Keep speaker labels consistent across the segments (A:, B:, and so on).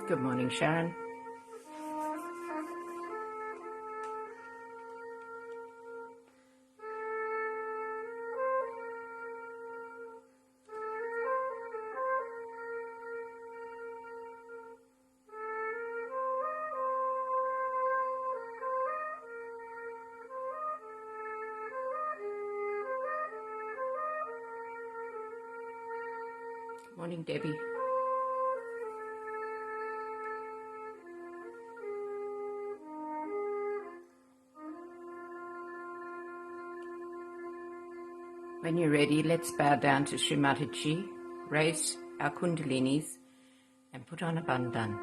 A: Good morning, Sharon. Morning, Debbie. When you're ready, let's bow down to Shri Mataji, raise our kundalinis and put on a bandhan.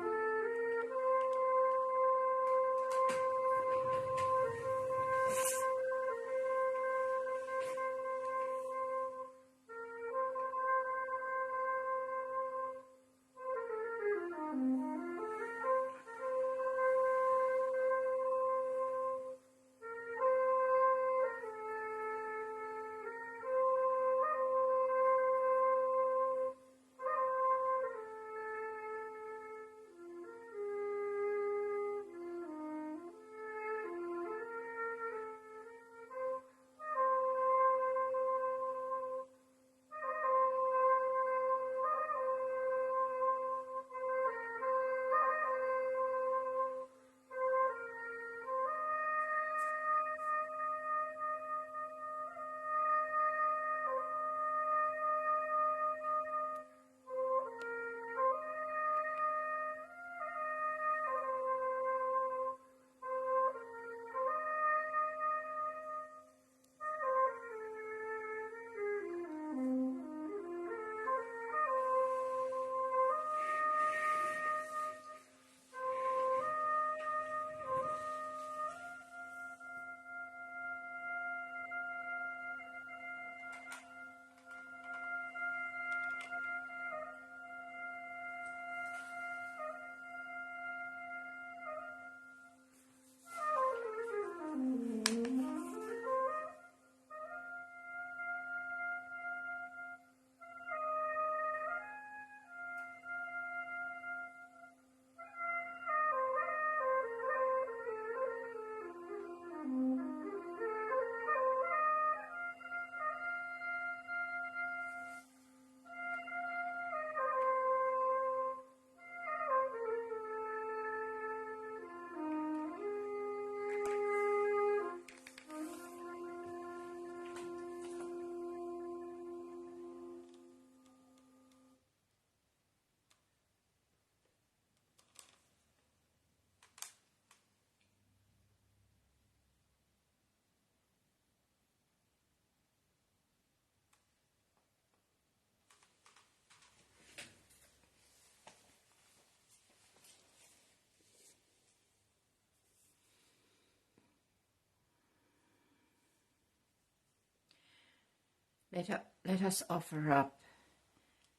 A: Let us offer up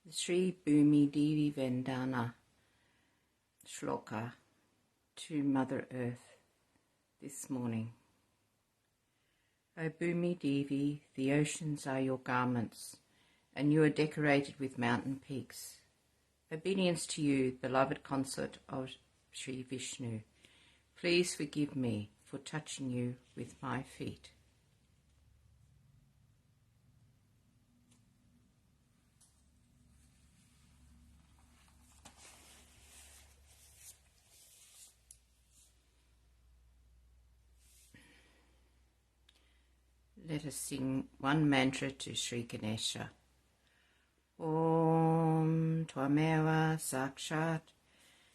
A: the Sri Bhumi Devi Vandana shloka to Mother Earth this morning. O Bhumi Devi, the oceans are your garments, and you are decorated with mountain peaks. Obedience to you, beloved consort of Sri Vishnu, please forgive me for touching you with my feet. Let us sing one mantra to Sri Ganesha. Om Tvameva Sakshat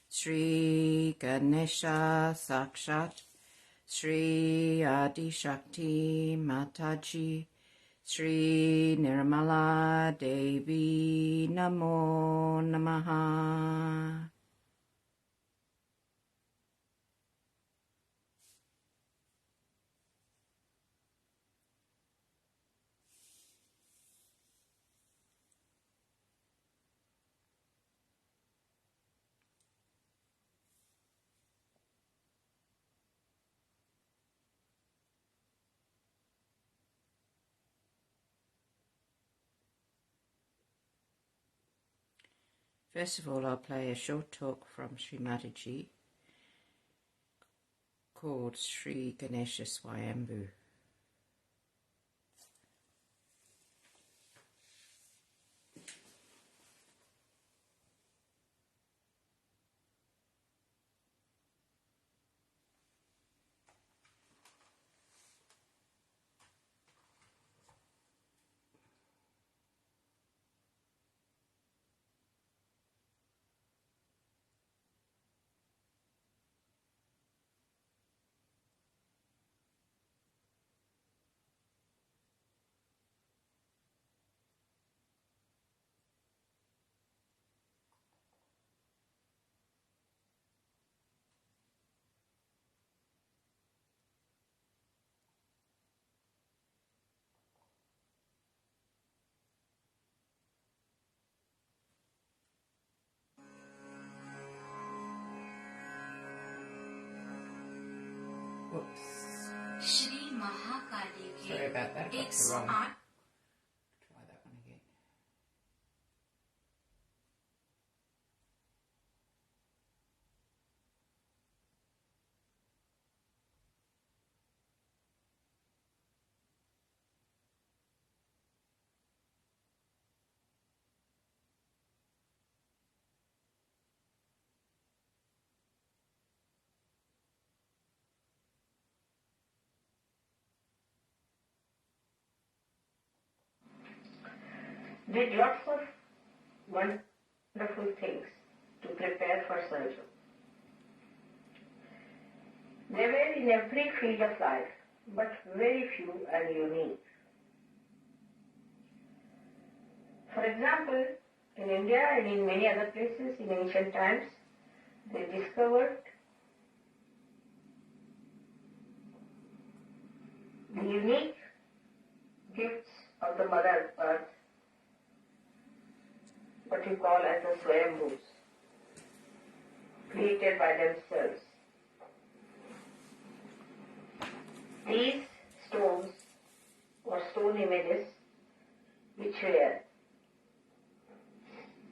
A: Sri Ganesha Sakshat Sri Adi Shakti Mataji Sri Nirmala Devi Namo Namaha. First of all, I'll play a short talk from Shri Mataji called Shri Ganesha Swayambhu. Whoops.
B: Shri Mataji
A: Sorry about that. That's the wrong. Try that one again.
C: Did lots of wonderful things to prepare for surgery. They were in every field of life, but very few and unique. For example, in India and in many other places in ancient times, they discovered the unique gifts of the Mother Earth, what we call as the Swayambhus, created by themselves. These stones or stone images which were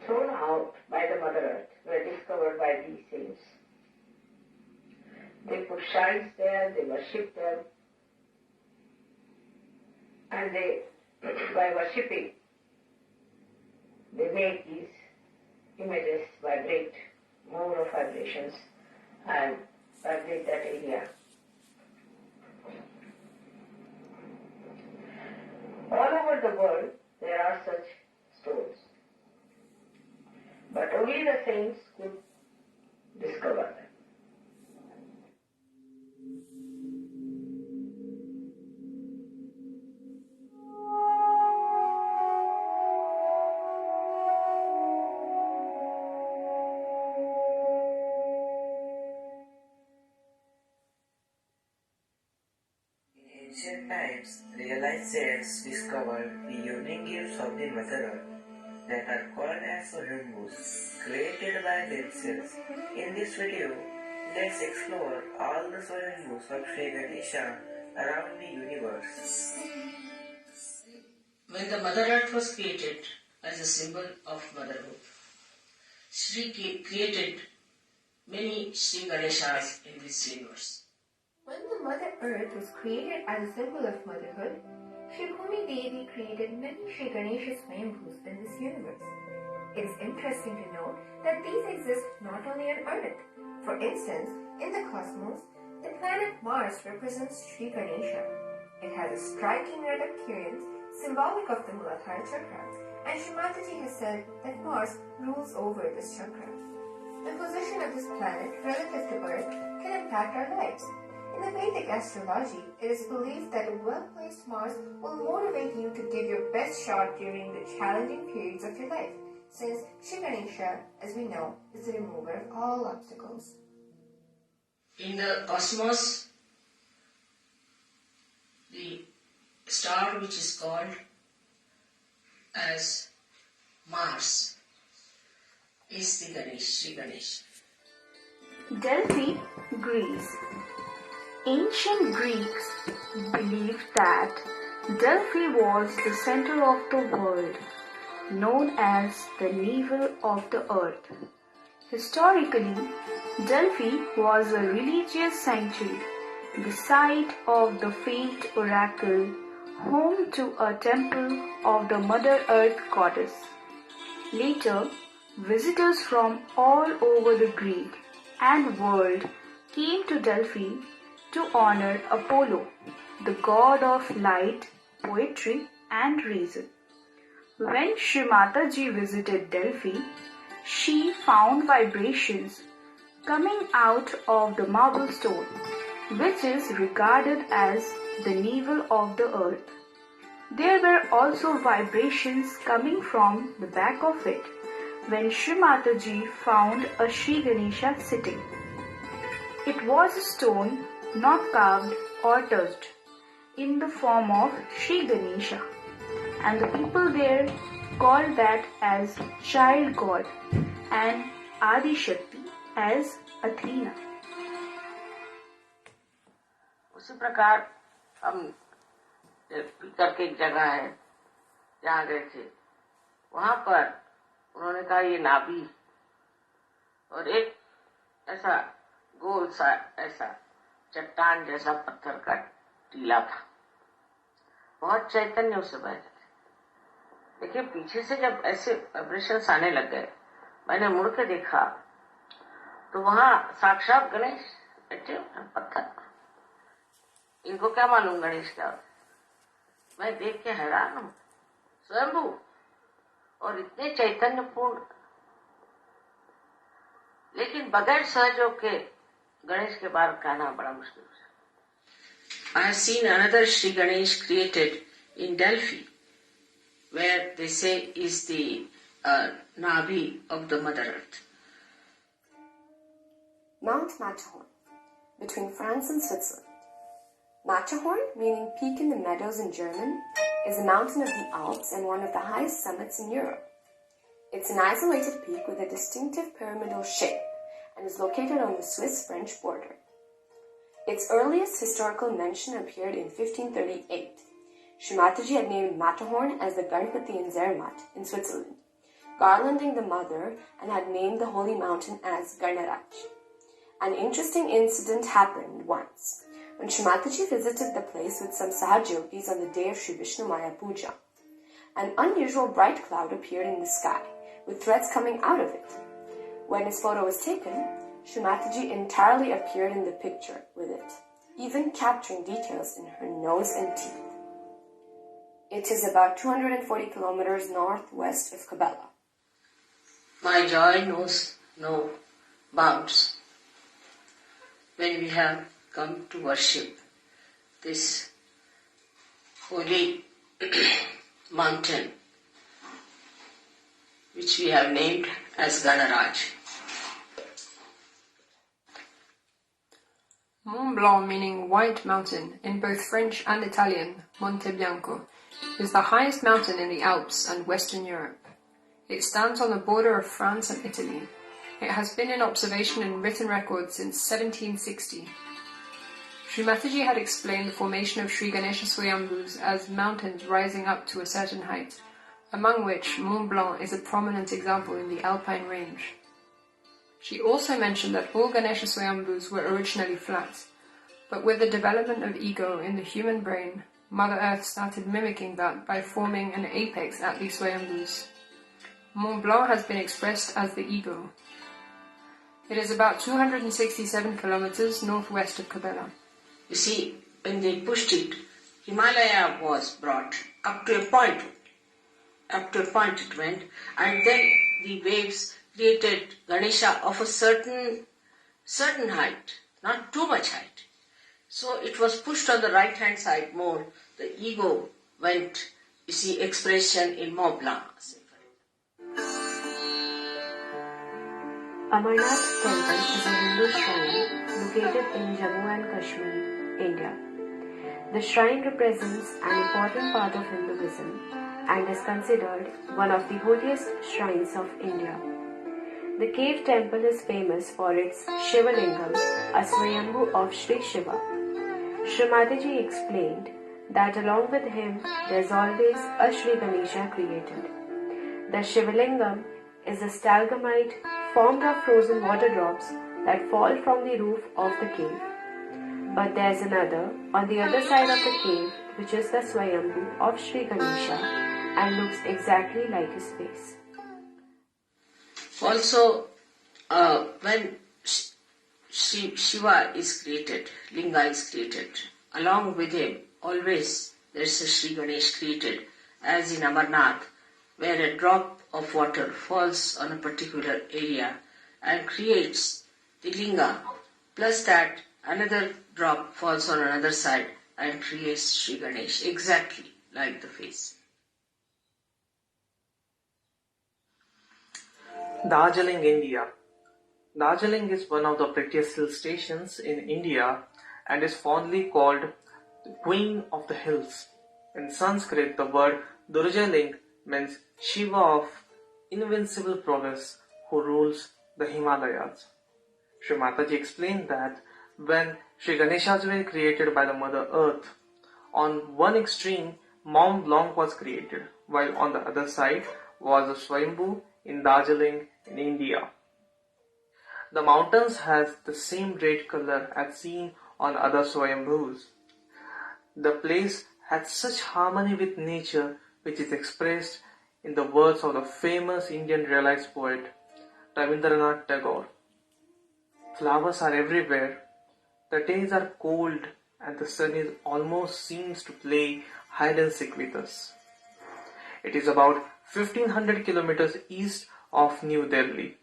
C: thrown out by the Mother Earth were discovered by these saints. They put shrines there, they worshipped them, and they, by worshipping, they make these images vibrate, more of vibrations, and vibrate that area. All over the world there are such stones, but only the saints could discover them.
D: In ancient times, realized saints discovered the unique gifts of the Mother Earth that are called as Swayambhus, created by themselves. In this video, let's explore all the Swayambhus of Shri Ganesha around the universe.
B: When the Mother Earth was created as a symbol of motherhood, Shri created many Shri Ganeshas in this universe.
E: When the Mother Earth was created as a symbol of motherhood, Shri Devi created many Shri Ganesha Swayambhus in this universe. It is interesting to note that these exist not only on Earth. For instance, in the cosmos, the planet Mars represents Shri Ganesha. It has a striking red appearance, symbolic of the Muladhara chakra, and Shri Mataji has said that Mars rules over this chakra. The position of this planet relative to Earth can impact our lives. In the Vedic astrology, it is believed that a well-placed Mars will motivate you to give your best shot during the challenging periods of your life, since Shri Ganesha, as we know, is the remover of all obstacles.
B: In the cosmos, the star which is called as Mars is the Shri Ganesha.
E: Delphi, Greece. Ancient Greeks believed that Delphi was the center of the world.
F: known as the navel of the earth. Historically, Delphi was a religious sanctuary, the site of the famed oracle, home to a temple of the Mother Earth goddess. Later, visitors from all over the Greek and world came to Delphi to honor Apollo, the god of light, poetry, and reason. When Shri Mataji visited Delphi, she found vibrations coming out of the marble stone, which is regarded as the navel of the earth. There were also vibrations coming from the back of it when Shri Mataji found a Shri Ganesha sitting. It was a stone not carved or touched, in the form of Shri Ganesha, and the people there called that as child god and Adi Shakti as Athena.
B: उसी प्रकार हम पीकर की एक जगह है जहाँ गए थे, वहाँ पर उन्होंने कहा ये नाभि और एक ऐसा गोल सा ऐसा चट्टान जैसा पत्थर का टीला था। बहुत चैतन्य उसे बह रहे थे। देखिए पीछे से जब ऐसे वाइब्रेशंस आने लग गए, मैंने मुड़ के देखा तो वहाँ साक्षात गणेश बैठे पत्थर। इनको क्या मालूम गणेश क्या होता? मैं देख के हैरान हूँ, स्वयंभू और इतने चैतन्यपूर्ण, लेकिन बगैर सहयोग के गणेश के बारे में कहना बड़ा मुश्किल है। I have seen another Shri Ganesh created in Delphi, where they say is the Navi of the Mother Earth.
G: Mount Matterhorn, between France and Switzerland. Matterhorn, meaning peak in the meadows in German, is a mountain of the Alps and one of the highest summits in Europe. It's an isolated peak with a distinctive pyramidal shape and is located on the Swiss-French border. Its earliest historical mention appeared in 1538. Shri Mataji had named Matterhorn as the Ganpati in Zermatt in Switzerland, garlanding the mother, and had named the holy mountain as Ganaraj. An interesting incident happened once when Shri Mataji visited the place with some Sahajyogis on the day of Shri Vishnu Maya Puja. An unusual bright cloud appeared in the sky, with threads coming out of it. When his photo was taken, Shri Mataji entirely appeared in the picture with it, even capturing details in her nose and teeth. It is about 240 kilometers northwest of Kabela.
B: My joy knows no bounds when we have come to worship this holy mountain, which we have named as Ganaraj.
H: Mont Blanc, meaning white mountain in both French and Italian, Monte Bianco, is the highest mountain in the Alps and Western Europe. It stands on the border of France and Italy. It has been in observation and written records since 1760. Shri Mataji had explained the formation of Shri Ganesha Swayambhus as mountains rising up to a certain height, among which Mont Blanc is a prominent example in the Alpine range. She also mentioned that all Ganesha Swayambhus were originally flat, but with the development of ego in the human brain, Mother Earth started mimicking that by forming an apex at these Swayambhus. Mont Blanc has been expressed as the ego. It is about 267 kilometers northwest of Kabela.
B: You see, when they pushed it, Himalaya was brought up to a point. Up to a point it went, and then the waves created Ganesha of a certain height, not too much height. So it was pushed on the right hand side more. The ego went, you see, expression in Mont Blanc.
F: Amarnath Temple is a Hindu shrine located in Jammu and Kashmir, India. The shrine represents an important part of Hinduism and is considered one of the holiest shrines of India. The cave temple is famous for its Shivalingam, a Swayambhu of Sri Shiva. Shri Mataji explained that along with him there's always a Shri Ganesha created.
G: The Shivalingam is a stalagmite formed of frozen water drops that fall from the roof of the cave. But there's another on the other side of the cave, which is the Swayambhu of Sri Ganesha and looks exactly like his face.
B: Also, when Shiva is created, Linga is created, along with him always there is a Sri Ganesh created, as in Amarnath, where a drop of water falls on a particular area and creates the Linga, plus that another drop falls on another side and creates Sri Ganesh, exactly like the face.
I: Darjeeling, India. Darjeeling is one of the prettiest hill stations in India and is fondly called the Queen of the Hills. In Sanskrit, the word Durjaling means Shiva of invincible prowess who rules the Himalayas. Shri Mataji explained that when Sri Ganeshas were created by the Mother Earth, on one extreme Mont Blanc was created, while on the other side was the Swayambhu in Darjeeling in India. The mountains has the same red color as seen on other Swayambhus. The place had such harmony with nature which is expressed in the words of the famous Indian realized poet Rabindranath Tagore. Flowers are everywhere, the days are cold and the sun is almost seems to play hide and seek with us. It is about 1500 kilometers east of New Delhi.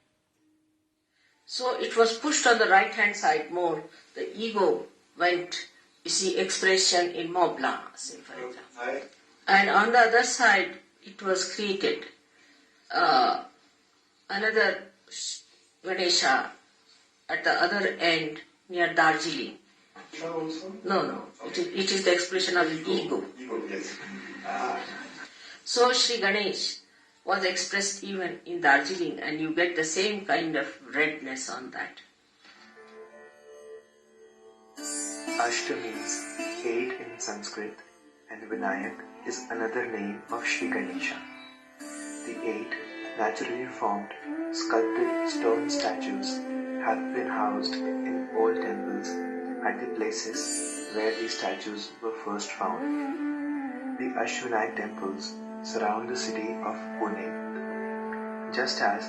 B: So it was pushed on the right hand side more. The ego went, you see, expression in Mont Blanc, say for example. And on the other side, it was created another Ganesha at the other end near Darjeeling. No. It is the expression of the ego.
J: Yes.
B: So Sri Ganesh was expressed even in Darjeeling, and you get the same kind of redness on that.
J: Ashta means 8 in Sanskrit, and Vinayak is another name of Sri Ganesha. The 8 naturally formed sculpted stone statues have been housed in old temples at the places where these statues were first found. The Ashwinayak temples surround the city of Pune, just as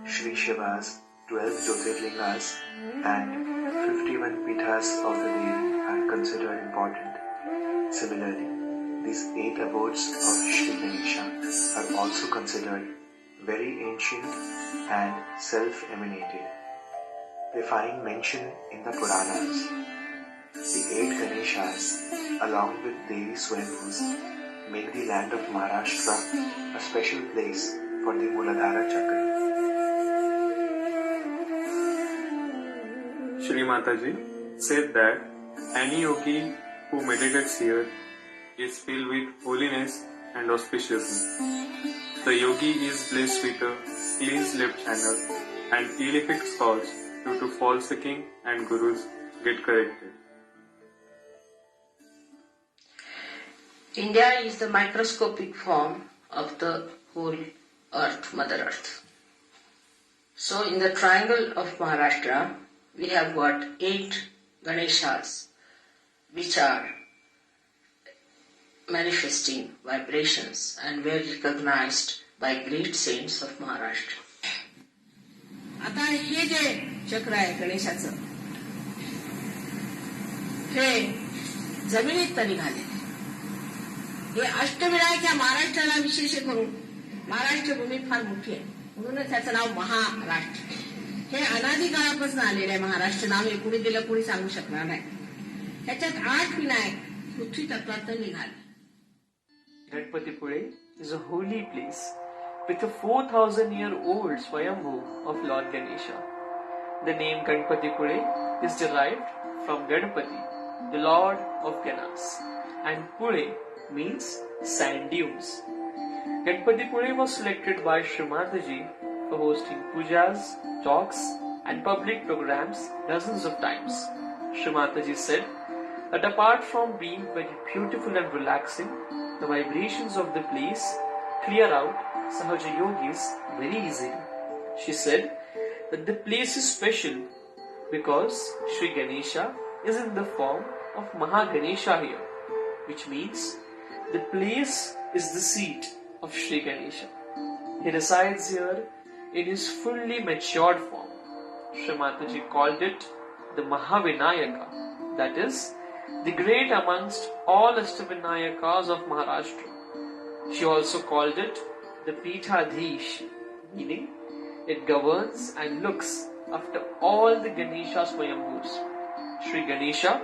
J: Sri Shiva's 12 Jyotirlingas and 51 Pithas of the Devi are considered important. Similarly, these 8 abodes of Sri Ganesha are also considered very ancient and self-emanated. They find mention in the Puranas. The 8 Ganeshas, along with Devi Swayambhus, make the land of Maharashtra a special place for the Muladhara Chakra.
K: Shri Mataji said that any yogi who meditates here is filled with holiness and auspiciousness. The yogi is blessed with a cleansed left channel and ill effects caused due to false seeking and gurus get corrected.
B: India is the microscopic form of the whole earth, Mother Earth. So in the triangle of Maharashtra, we have got 8 Ganeshas which are manifesting vibrations and were recognized by great saints of Maharashtra. आता हे जे चक्र आहे गणेशाचं हे जमिनीत निघाले. हे अष्टविनायक या महाराष्ट्राला विशेष करून महाराष्ट्र भूमी फार मोठी आहे म्हणूनच त्याचं नाव महाराष्ट्र. हे अनादी काळापासून आलेलं आहे. महाराष्ट्र नाव हे कुणी दिलं कुणी सांगू शकणार नाही. ह्याच्यात 8 विनायक पृथ्वी तत्वातून निघाले.
I: Ganpatipule is a holy place with a 4,000-year-old Swayambhu of Lord Ganesha. The name Ganpatipule is derived from Ganpati, the Lord of Ganas, and Pule means sand dunes. Ganpatipule was selected by Shri Mataji for hosting pujas, talks and public programs dozens of times. Shri Mataji said that apart from being very beautiful and relaxing, the vibrations of the place clear out Sahaja yogis very easily. She said that the place is special because Shri Ganesha is in the form of Mahaganesha here, which means the place is the seat of Shri Ganesha. He resides here in his fully matured form. Shri Mataji called it the Mahavinayaka, that is, the great amongst all Ashtavinayakas of Maharashtra. She also called it the Pithadhish, meaning it governs and looks after all the Ganesha Swayambhus. Shri Ganesha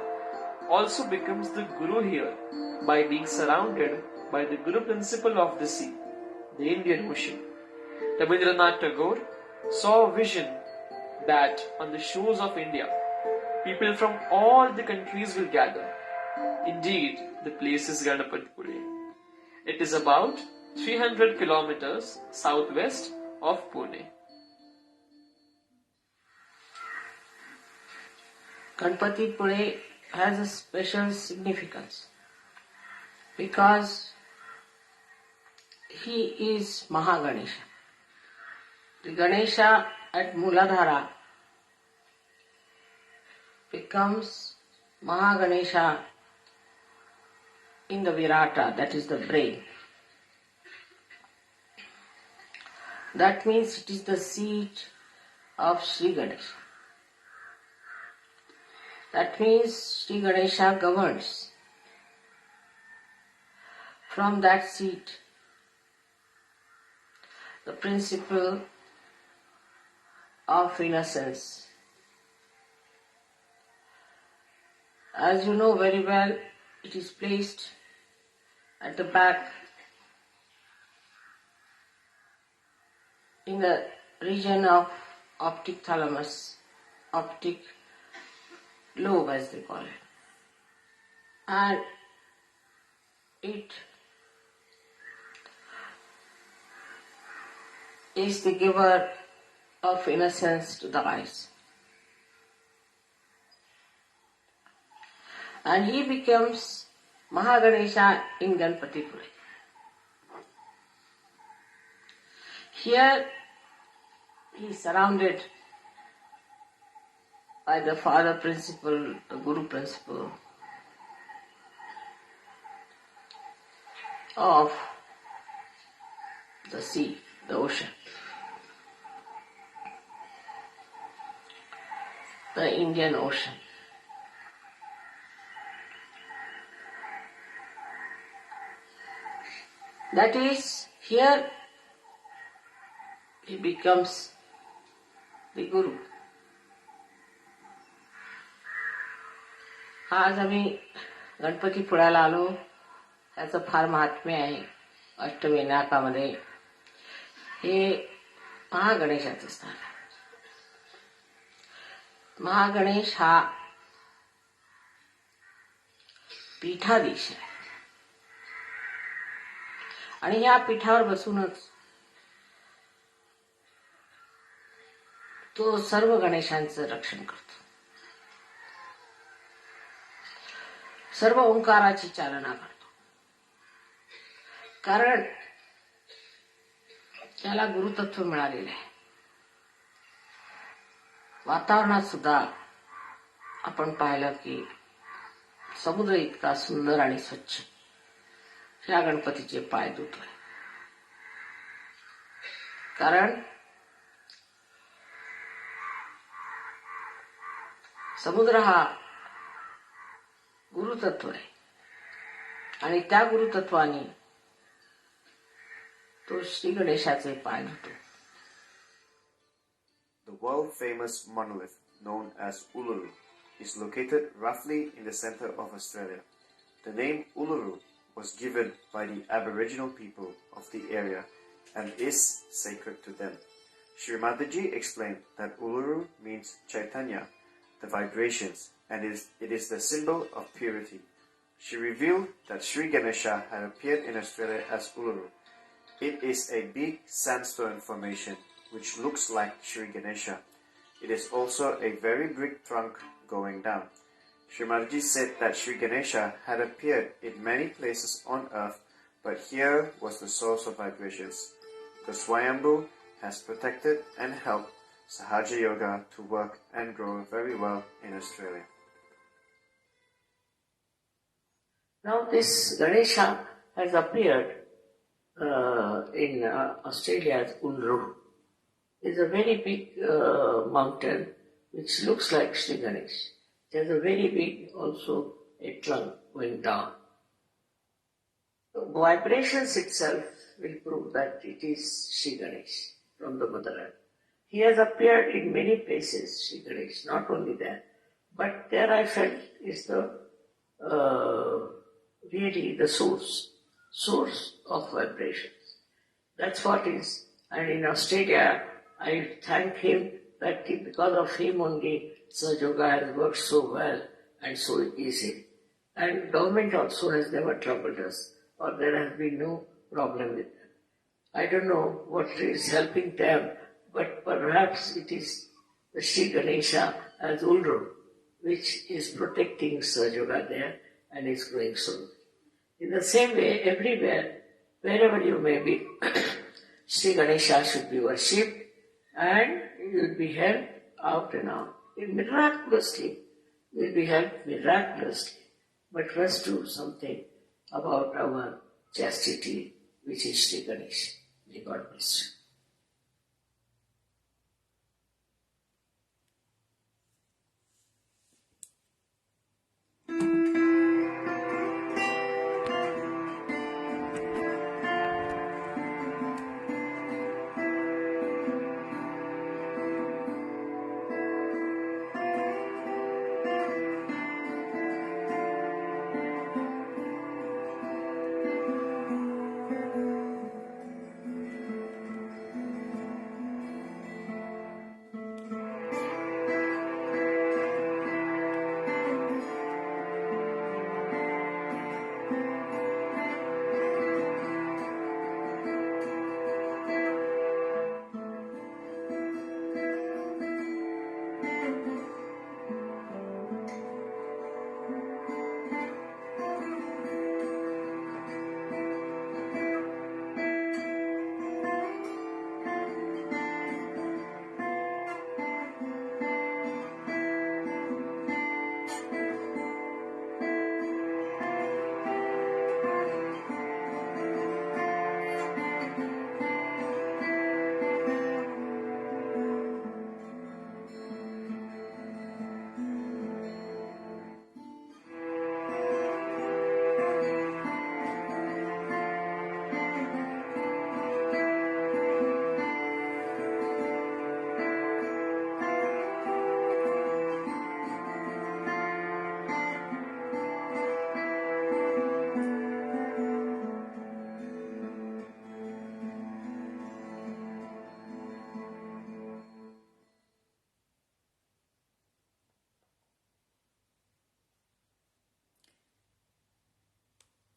I: also becomes the Guru here by being surrounded by the Guru principle of the sea, the Indian Ocean. Rabindranath Tagore saw a vision that on the shores of India, people from all the countries will gather. Indeed, the place is Ganapatipure. It is about 300 kilometers southwest of Pune.
B: Ganpatipure has a special significance because he is Mahaganesha. The Ganesha at Muladhara becomes Mahaganesha in the Virata, that is the brain. That means it is the seat of Sri Ganesha. That means Sri Ganesha governs. From that seat, the principle of innocence. As you know very well, it is placed at the back in the region of optic thalamus, optic lobe as they call it. And it is the giver of innocence to the eyes. And he becomes Mahaganesha in Ganpatipure. Here he is surrounded by the father principle, the Guru principle of the sea, the ocean, the Indian Ocean. That is, here he becomes the Guru. आज आम्ही गणपतीपुळ्याला आलो, त्याचं फार महात्म्य आहे. अष्टविनायकामध्ये हे महागणेशाचं स्थान आहे. महागणेश हा पीठाधीश आहे आणि या पीठावर बसूनच तो सर्व गणेशांचं रक्षण करतो. सर्व ओंकाराची चालना करतो. कारण त्याला गुरुतत्व मिळालेलं आहे. वातावरणात सुद्धा आपण पाहिलं की समुद्र इतका सुंदर आणि स्वच्छ या गणपतीचे पाय धुतोय. कारण समुद्र हा गुरुतत्व आहे आणि त्या गुरुतत्वाने तो श्री गणेशाचे पाय धुतो.
J: The world-famous monolith known as Uluru is located roughly in the center of Australia. The name Uluru was given by the Aboriginal people of the area and is sacred to them. Shri Mataji explained that Uluru means Chaitanya, the vibrations, and it is the symbol of purity. She revealed that Shri Ganesha had appeared in Australia as Uluru. It is a big sandstone formation which looks like Shri Ganesha. It is also a very big trunk going down. Shri Mataji said that Shri Ganesha had appeared in many places on earth, but here was the source of vibrations. The Swayambhu has protected and helped Sahaja Yoga to work and grow very well in Australia.
B: Now this Ganesha has appeared in Australia as Uluru. It's a very big mountain which looks like Sri Ganesh. There's a very big also a trunk going down. The vibrations itself will prove that it is Sri Ganesh from the Mother Earth. He has appeared in many places, Sri Ganesh, not only there, but there I felt is the really the source of vibrations. That's what is. And in Australia, I thank him that because of him only Sahaja Yoga has worked so well and so easy. And government also has never troubled us, or there has been no problem with them. I don't know what is helping them, but perhaps it is the Sri Ganesha as Uluru, which is protecting Sahaja Yoga there and is growing so well. In the same way, everywhere, wherever you may be, Sri Ganesha should be worshipped and you will be helped out and out. Miraculously, you will be helped miraculously. But let's do something about our chastity, which is Sri Ganesha. May God bless you.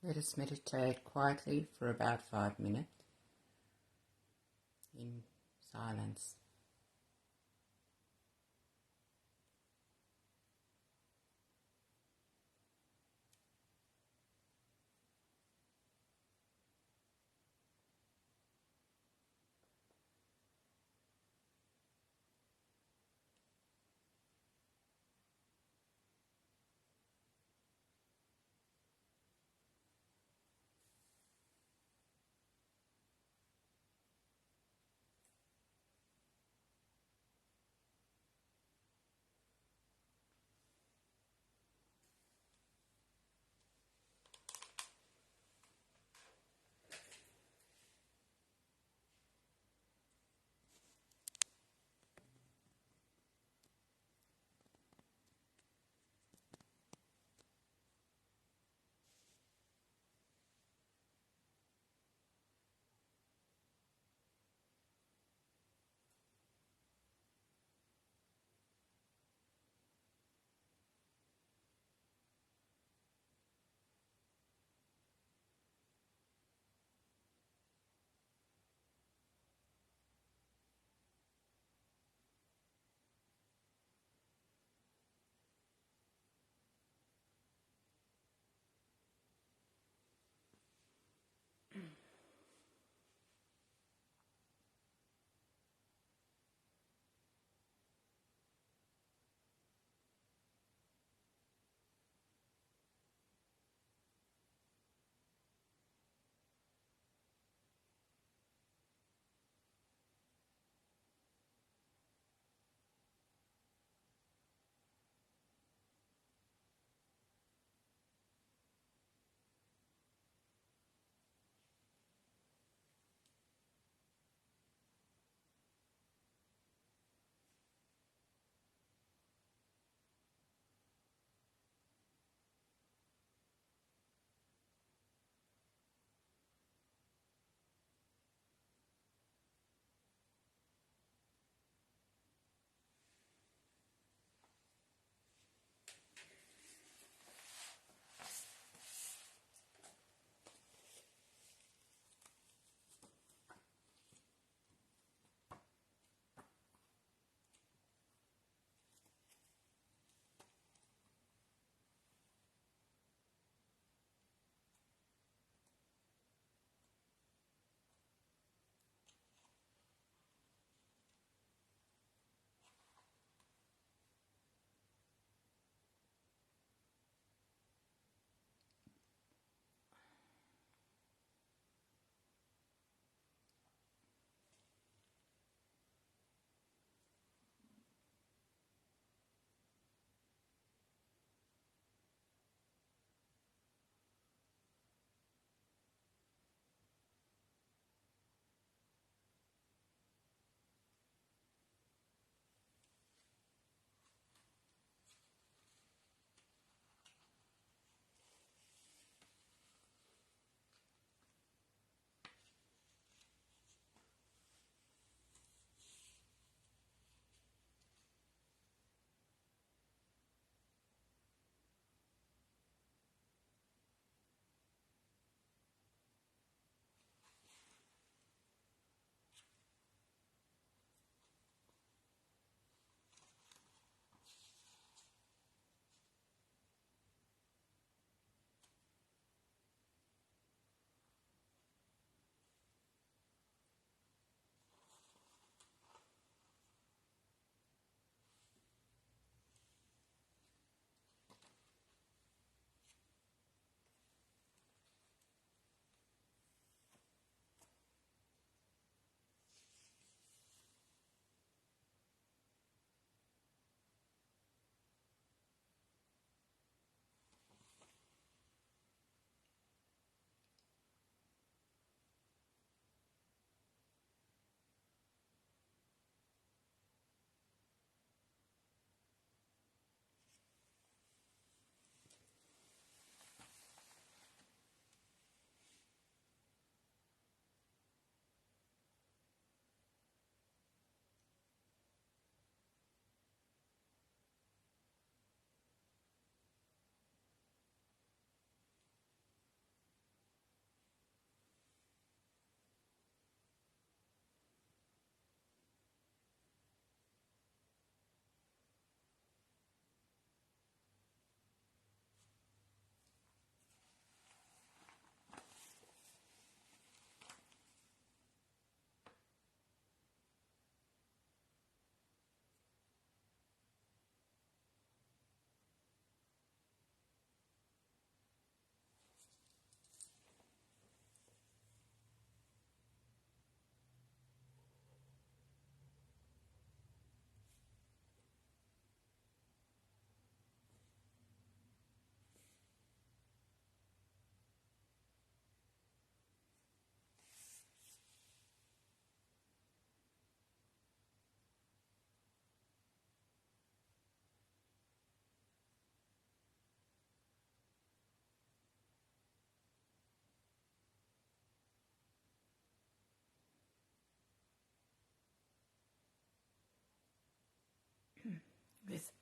A: Let us meditate quietly for about 5 minutes in silence.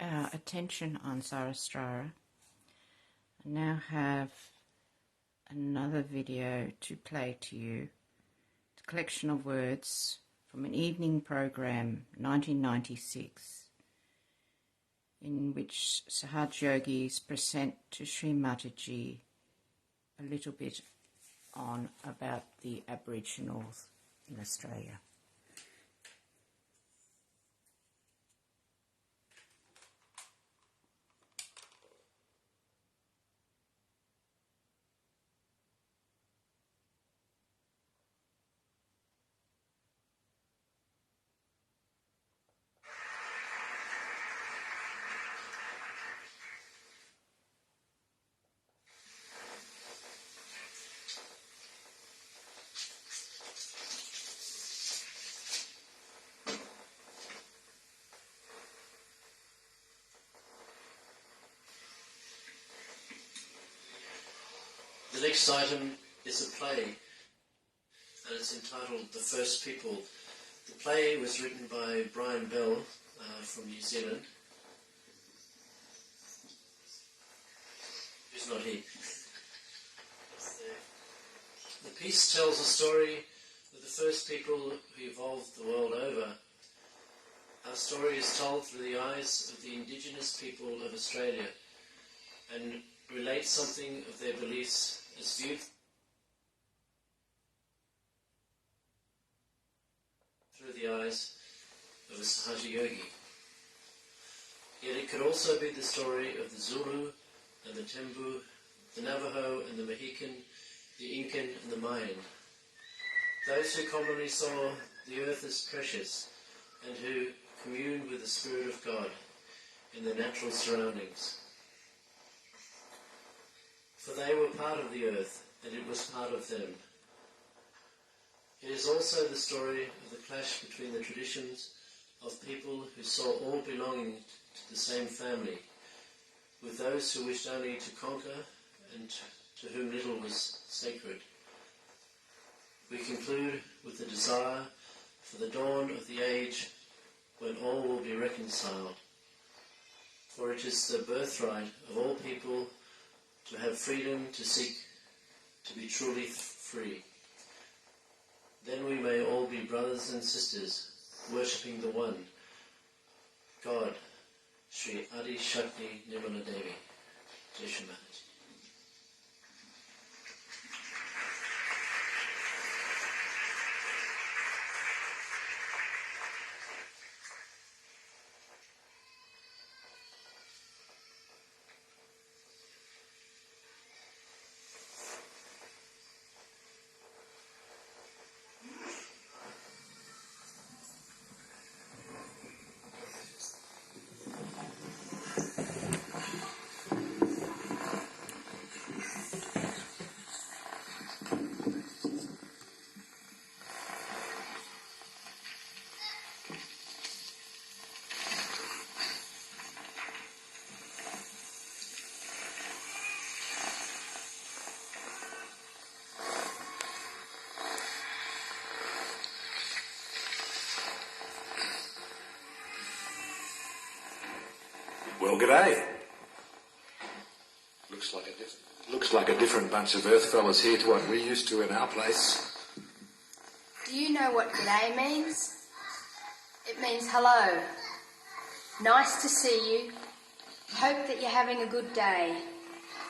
A: our attention on Sarastra, I now have another video to play to you. It's a collection of words from an evening program, 1996, in which Sahaja yogis present to Shri Mataji a little bit on about the Aboriginals in Australia.
L: The next item is a play, and it's entitled The First People. The play was written by Brian Bell from New Zealand, who's not here. The piece tells a story of the first people who evolved the world over. Our story is told through the eyes of the Indigenous people of Australia and relates something of their beliefs as viewed through the eyes of a Sahaja yogi. Yet it could also be the story of the Zulu and the Tembu, the Navajo and the Mohican, the Incan and the Mayan. Those who commonly saw the earth as precious and who communed with the Spirit of God in their natural surroundings. For they were part of the earth, and it was part of them. It is also the story of the clash between the traditions of people who saw all belonging to the same family, with those who wished only to conquer and to whom little was sacred. We conclude with the desire for the dawn of the age when all will be reconciled, for it is the birthright of all people to have freedom to seek to be truly free. Then we may all be brothers and sisters, worshipping the one, God, Shri Adi Shakti Nirmala Devi, Jai Shri Mataji.
M: Well, g'day. Looks like a different bunch of earth fellas here to what we used to in our place.
N: Do you know what g'day means? It means hello. Nice to see you. Hope that you're having a good day.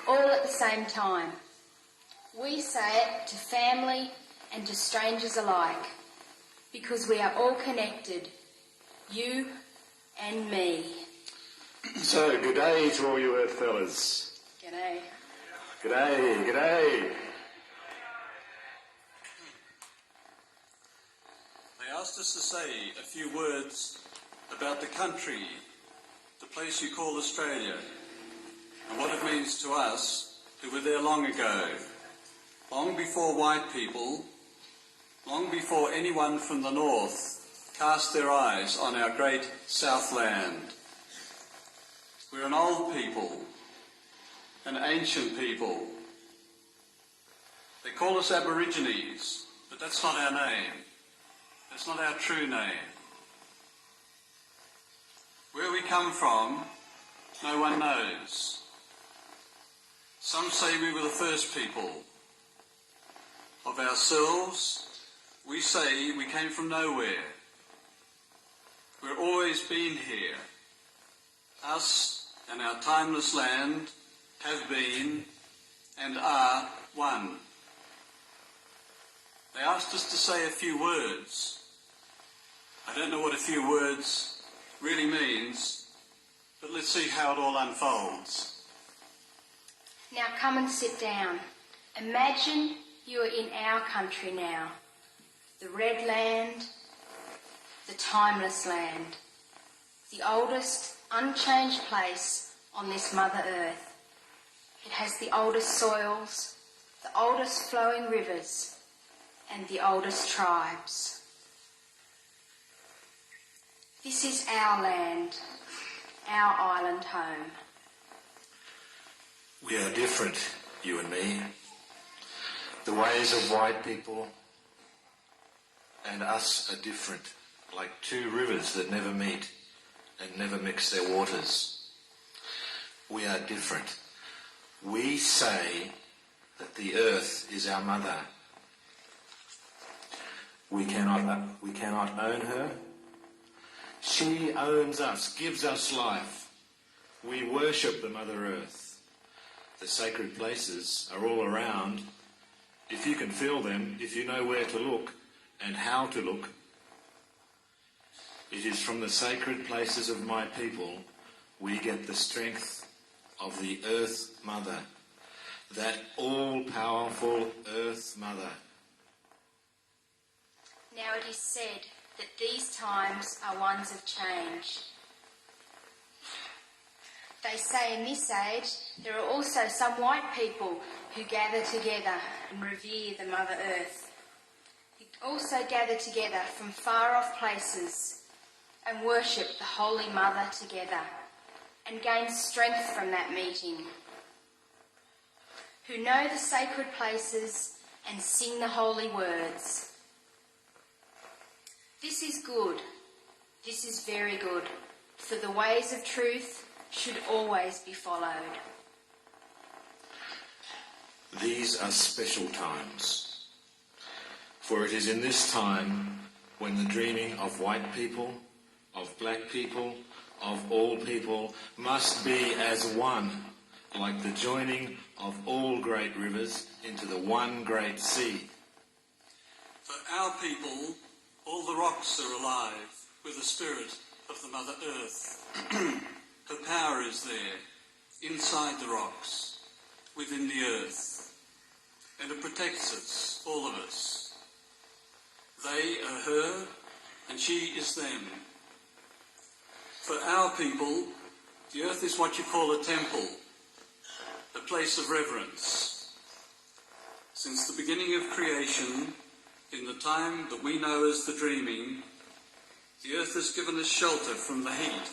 N: All at the same time. We say it to family and to strangers alike, because we are all connected, you and me.
M: So, good day to all you earth fellas.
N: G'day.
M: G'day, g'day.
O: They asked us to say a few words about the country, the place you call Australia, and what it means to us who were there long ago, long before white people, long before anyone from the north cast their eyes on our great Southland. We're an old people, an ancient people. They call us Aborigines, but that's not our name. That's not our true name. Where we come from No one knows. Some say we were the first people. Of ourselves, we say we came from nowhere. We've always been here. Us and our timeless land have been and are one. They asked us to say a few words. I don't know what a few words really means, but let's see how it all unfolds.
N: Now come and sit down. Imagine you are in our country now. The Red Land, the timeless land. The oldest, unchanged place on this Mother Earth. It has the oldest soils, the oldest flowing rivers, and the oldest tribes. This is our land, our island home.
M: We are different, you and me. The ways of white people and us are different, like two rivers that never meet and never mix their waters. We are different. We say that the earth is our mother. We cannot own her. She owns us, gives us life. We worship the Mother Earth. The sacred places are all around. If you can feel them, if you know where to look and how to look. It is from the sacred places of my people we get the strength of the Earth Mother, that all-powerful Earth Mother.
N: Now it is said that these times are ones of change. They say in this age there are also some white people who gather together and revere the Mother Earth. Who also gather together from far-off places and worship the Holy Mother together and gain strength from that meeting. Who know the sacred places and sing the holy words. This is good. This is very good, for the ways of truth should always be followed.
M: These are special times, for it is in this time when the dreaming of white people, of black people, of all people must be as one, like the joining of all great rivers into the one great sea.
O: For our people, all the rocks are alive with the spirit of the Mother Earth. Her power is there, inside the rocks, within the earth, and it protects us, all of us. They are her, and she is them. For our people, the earth is what you call a temple, a place of reverence. Since the beginning of creation, in the time that we know as the dreaming, the earth has given us shelter from the heat,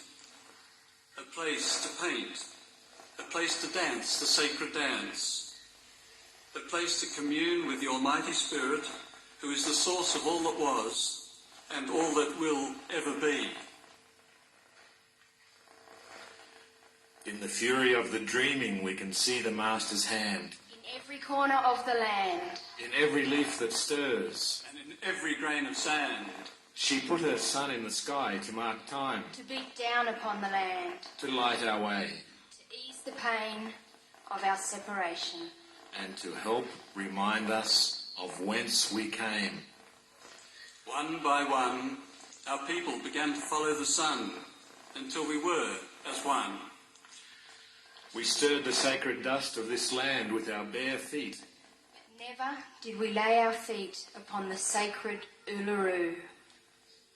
O: a place to paint, a place to dance the sacred dance, a place to commune with the Almighty Spirit, who is the source of all that was and all that will ever be.
M: In the fury of the dreaming we can see the Master's hand.
N: In every corner of the land.
M: In every leaf that stirs.
O: And in every grain of sand.
M: She put her sun in the sky to mark time.
N: To beat down upon the land.
M: To light our way.
N: To ease the pain of our separation.
M: And to help remind us of whence we came.
O: One by one, our people began to follow the sun until we were as one.
M: We stirred the sacred dust of this land with our bare feet.
N: But never did we lay our feet upon the sacred Uluru.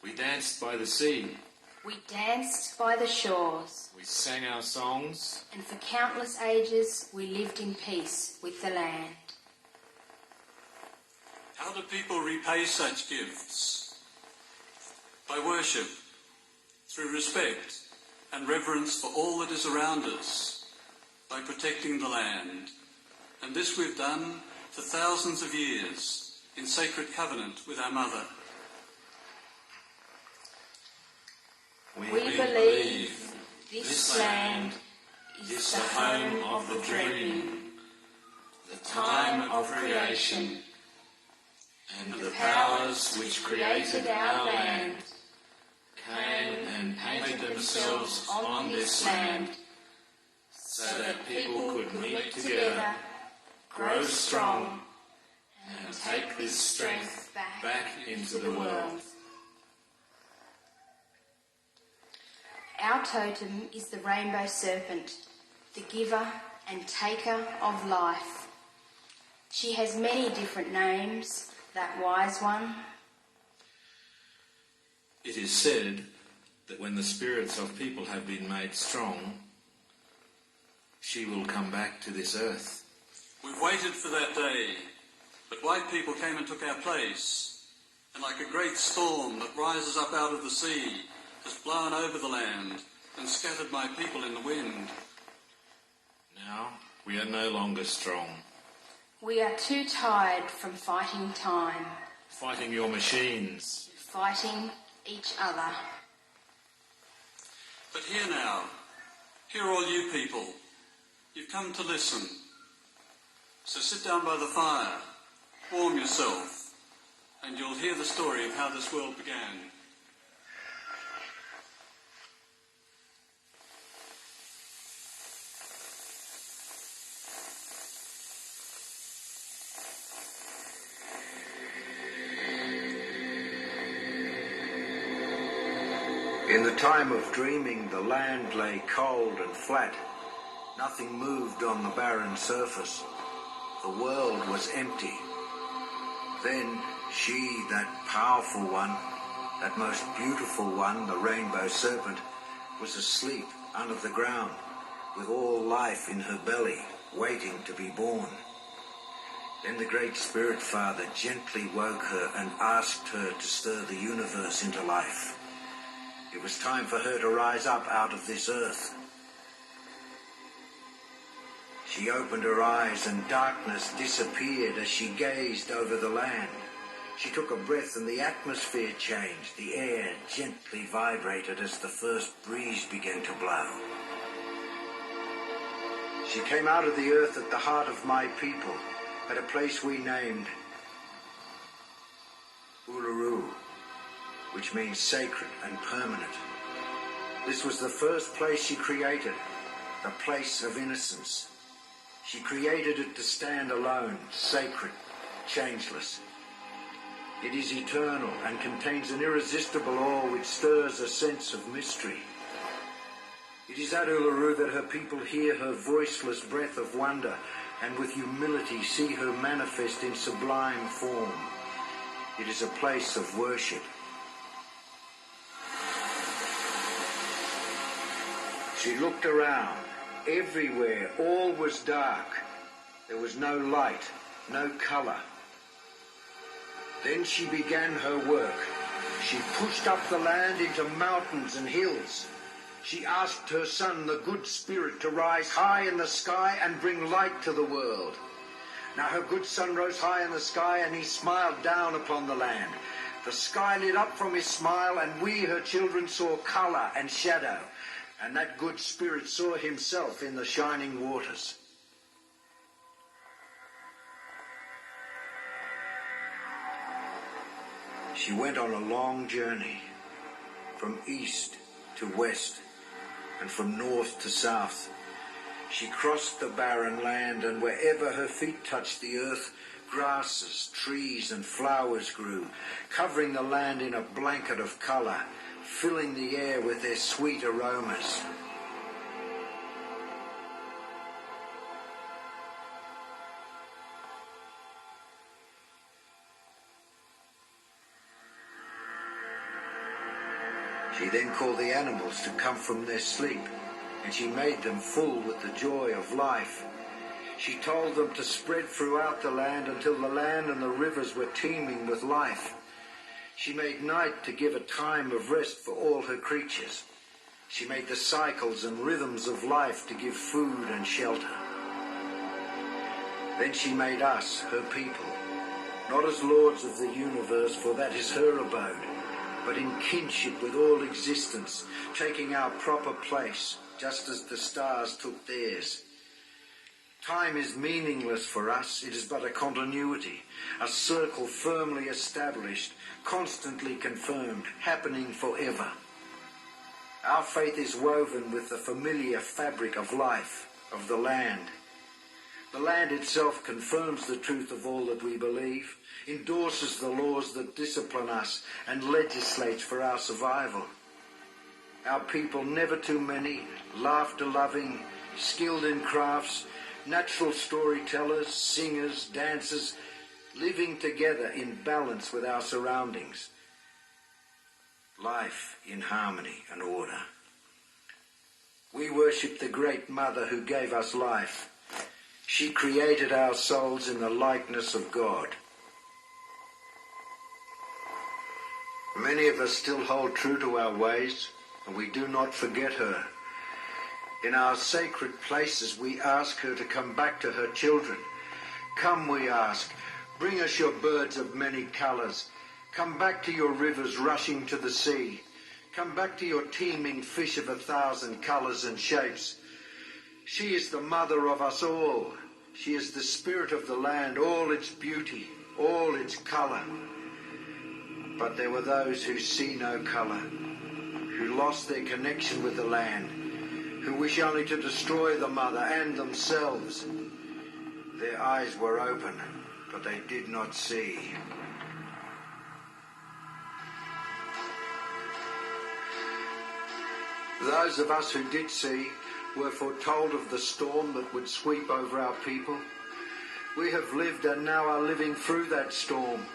M: We danced by the sea.
N: We danced by the shores.
M: We sang our songs.
N: And for countless ages we lived in peace with the land.
O: How do people repay such gifts? By worship, through respect and reverence for all that is around us, by protecting the land. And this we've done for thousands of years in sacred covenant with our Mother.
N: We believe this land
M: is the home of the dreaming, the time of creation, and the powers which created our land came and painted themselves on this land, so that people could meet together, grow strong, and take this strength back into the world.
N: Our totem is the rainbow serpent, the giver and taker of life. She has many different names, that wise one.
M: It is said that when the spirits of people have been made strong, she will come back to this earth.
O: We've waited for that day, but white people came and took our place, and like a great storm that rises up out of the sea, has blown over the land and scattered my people in the wind.
M: Now we are no longer strong.
N: We are too tired from fighting time,
M: Fighting your machines.
N: fighting each other.
O: But hear now, hear all you people. You've come to listen. So sit down by the fire, warm yourself, and you'll hear the story of how this world began.
P: In the time of dreaming, the land lay cold and flat. Nothing moved on the barren surface. The world was empty. Then she, that powerful one, that most beautiful one, the rainbow serpent, was asleep under the ground, with all life in her belly, waiting to be born. Then the great Spirit Father gently woke her and asked her to stir the universe into life. It was time for her to rise up out of this earth. She opened her eyes and darkness disappeared as she gazed over the land. She took a breath and the atmosphere changed. The air gently vibrated as the first breeze began to blow. She came out of the earth at the heart of my people, at a place we named Uluru, which means sacred and permanent. This was the first place she created, the place of innocence. She created it to stand alone, sacred, changeless. It is eternal and contains an irresistible awe which stirs a sense of mystery. It is at Uluru that her people hear her voiceless breath of wonder and with humility see her manifest in sublime form. It is a place of worship. She looked around. Everywhere, all was dark. There was no light, no colour. Then she began her work. She pushed up the land into mountains and hills. She asked her son, the good spirit, to rise high in the sky and bring light to the world. Now her good son rose high in the sky and he smiled down upon the land. The sky lit up from his smile and we, her children, saw colour and shadow. And that good spirit saw himself in the shining waters. She went on a long journey, from east to west, and from north to south. She crossed the barren land, and wherever her feet touched the earth, grasses, trees, and flowers grew, covering the land in a blanket of colour, filling the air with their sweet aromas. She then called the animals to come from their sleep, and she made them full with the joy of life. She told them to spread throughout the land until the land and the rivers were teeming with life. She made night to give a time of rest for all her creatures. She made the cycles and rhythms of life to give food and shelter. Then she made us, her people, not as lords of the universe, for that is her abode, but in kinship with all existence, taking our proper place, just as the stars took theirs. Time is meaningless for us. It is but a continuity, a circle firmly established, constantly confirmed, happening forever. Our faith is woven with the familiar fabric of life, of the land. The land itself confirms the truth of all that we believe, endorses the laws that discipline us, and legislates for our survival. Our people, never too many, laughter-loving, skilled in crafts, natural storytellers, singers, dancers, living together in balance with our surroundings. Life in harmony and order. We worship the great Mother who gave us life. She created our souls in the likeness of God. Many of us still hold true to our ways, and we do not forget her. In our sacred places, we ask her to come back to her children. Come, we ask, bring us your birds of many colours. Come back to your rivers rushing to the sea. Come back to your teeming fish of 1,000 colours and shapes. She is the mother of us all. She is the spirit of the land, all its beauty, all its colour. But there were those who see no colour, who lost their connection with the land, who wish only to destroy the mother and themselves. Their eyes were open, but they did not see. Those of us who did see were foretold of the storm that would sweep over our people. We have lived and now are living through that storm.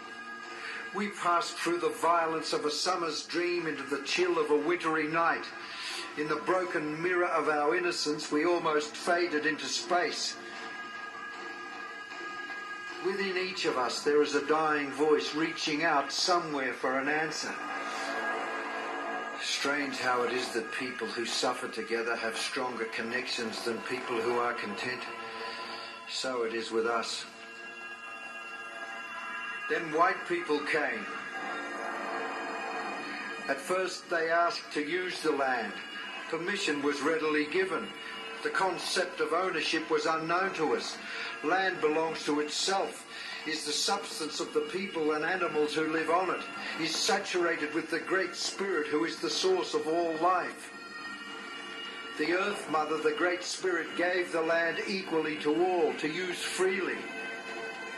P: We passed through the violence of a summer's dream into the chill of a wintry night. In the broken mirror of our innocence, we almost faded into space. Within each of us, there is a dying voice reaching out somewhere for an answer. Strange how it is that people who suffer together have stronger connections than people who are content. So it is with us. Then white people came. At first they asked to use the land. Permission was readily given. The concept of ownership was unknown to us. Land belongs to itself, is the substance of the people and animals who live on it, is saturated with the Great Spirit who is the source of all life. The Earth Mother, the Great Spirit, gave the land equally to all, to use freely.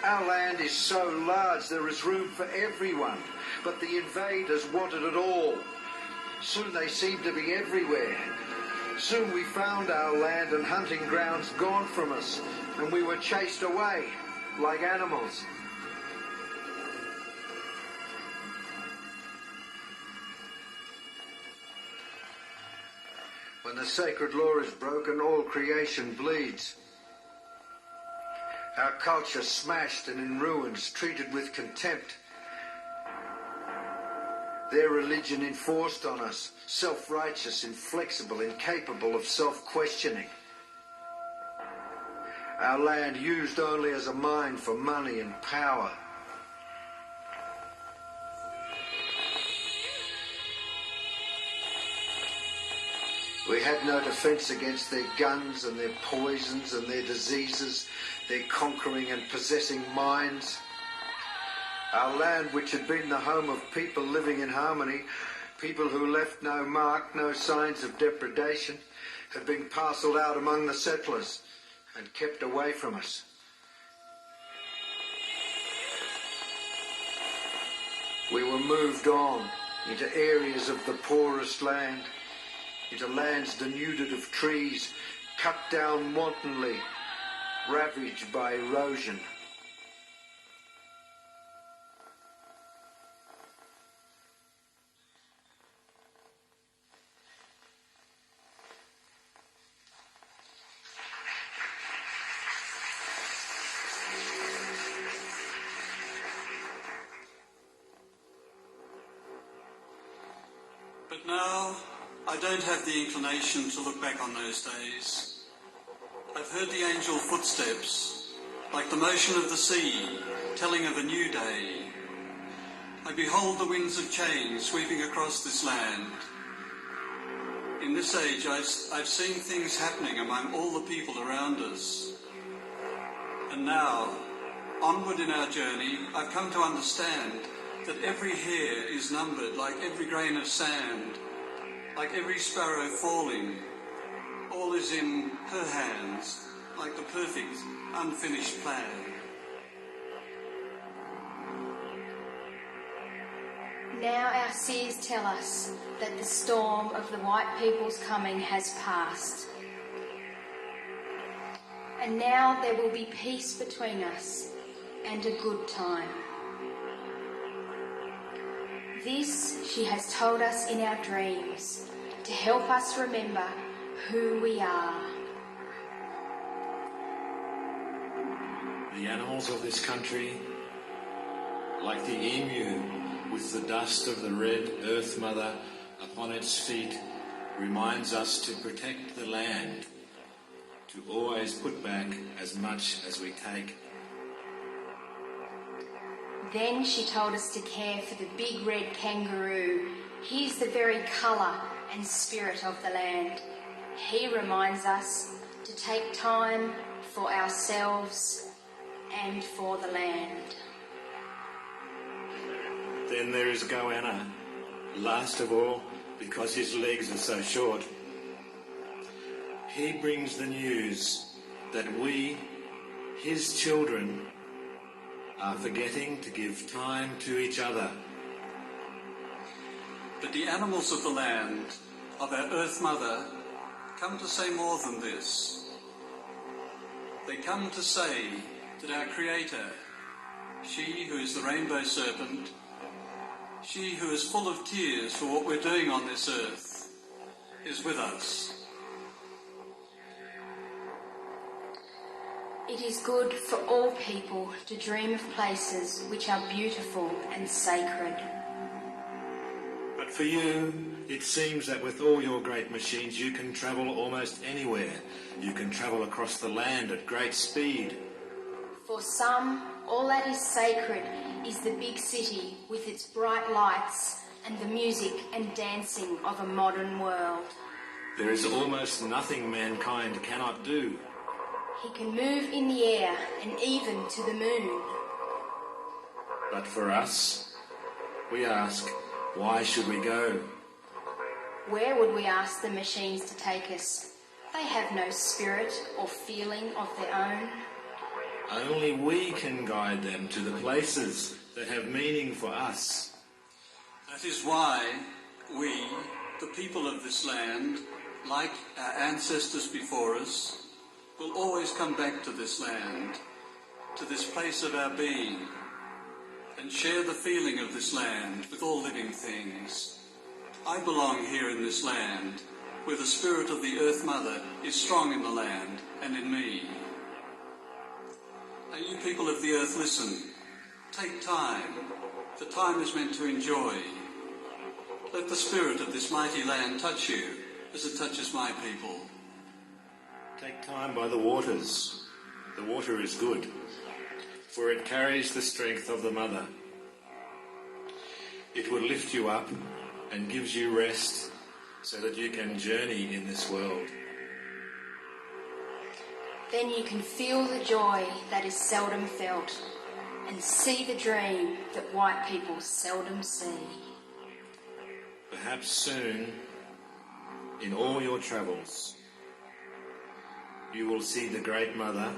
P: Our land is so large there is room for everyone, but the invaders wanted it all. Soon they seemed to be everywhere. Soon we found our land and hunting grounds gone from us, and we were chased away like animals. When the sacred law is broken, all creation bleeds. Our culture smashed and in ruins, treated with contempt. Their religion enforced on us, self-righteous, inflexible, incapable of self-questioning. Our land used only as a mine for money and power. We had no defence against their guns and their poisons and their diseases, their conquering and possessing minds. Our land, which had been the home of people living in harmony, people who left no mark, no signs of depredation, had been parcelled out among the settlers and kept away from us. We were moved on into areas of the poorest land, into lands denuded of trees, cut down wantonly, ravaged by erosion.
O: But now, I don't have the inclination to look back on those days. I've heard the angel footsteps, like the motion of the sea, telling of a new day. I behold the winds of change sweeping across this land. in this age, I've seen things happening among all the people around us. And now, onward in our journey, I've come to understand that every hair is numbered like every grain of sand, like every sparrow falling. All is in her hands, like the perfect, unfinished plan.
N: Now our seers tell us that the storm of the white people's coming has passed. And now there will be peace between us and a good time. This she has told us in our dreams to help us remember who we are.
M: The animals of this country, like the emu with the dust of the red earth mother upon its feet, reminds us to protect the land, to always put back as much as we take.
N: Then she told us to care for the big red kangaroo. He's the very colour and spirit of the land. He reminds us to take time for ourselves and for the land.
M: Then there is Goanna, last of all, because his legs are so short. He brings the news that we, his children, are forgetting to give time to each other.
O: But the animals of the land, of our Earth Mother, come to say more than this. They come to say that our Creator, she who is the rainbow serpent, she who is full of tears for what we're doing on this earth, is with us.
N: It is good for all people to dream of places which are beautiful and sacred.
M: But for you, it seems that with all your great machines, you can travel almost anywhere. You can travel across the land at great speed.
N: For some, all that is sacred is the big city with its bright lights and the music and dancing of a modern world.
M: There is almost nothing mankind cannot do.
N: He can move in the air and even to the moon.
M: But for us, we ask, why should we go?
N: Where would we ask the machines to take us? They have no spirit or feeling of their own.
M: Only we can guide them to the places that have meaning for us.
O: That is why we, the people of this land, like our ancestors before us, will always come back to this land, to this place of our being, and share the feeling of this land with all living things. I belong here in this land, where the spirit of the Earth Mother is strong in the land and in me. Now you people of the earth, listen. Take time, for time is meant to enjoy. Let the spirit of this mighty land touch you as it touches my people.
M: Take time by the waters. The water is good, for it carries the strength of the mother. It will lift you up and gives you rest so that you can journey in this world.
N: Then you can feel the joy that is seldom felt and see the dream that white people seldom see.
M: Perhaps soon, in all your travels, you will see the Great Mother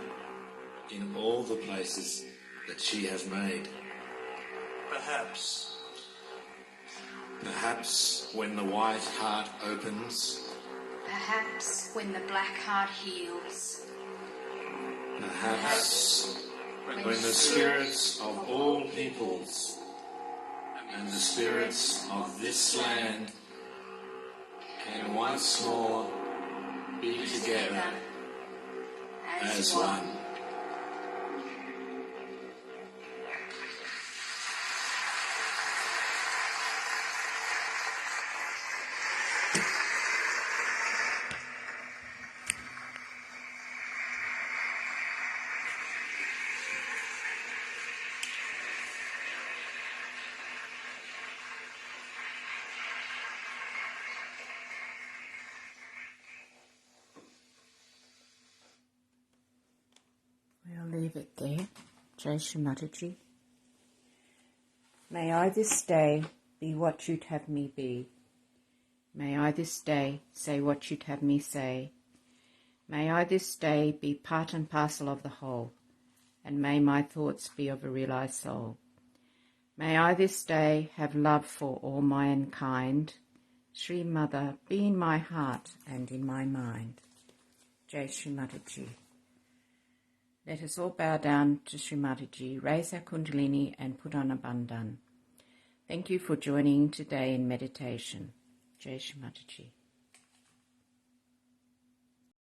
M: in all the places that she has made.
O: Perhaps.
M: Perhaps when the white heart opens.
N: Perhaps when the black heart heals.
M: Perhaps when the spirits of all peoples and the spirits of this land can once more be together as one.
A: leave it there. Jai Shri Mataji. May I this day be what you'd have me be. May I this day say what you'd have me say. May I this day be part and parcel of the whole, and may my thoughts be of a realized soul. May I this day have love for all mankind. Shri Mother, be in my heart and in my mind. Jai Shri Mataji. Let us all bow down to Shri Mataji, raise our Kundalini and put on a bandhan. Thank you for joining today in meditation. Jai Shri Mataji.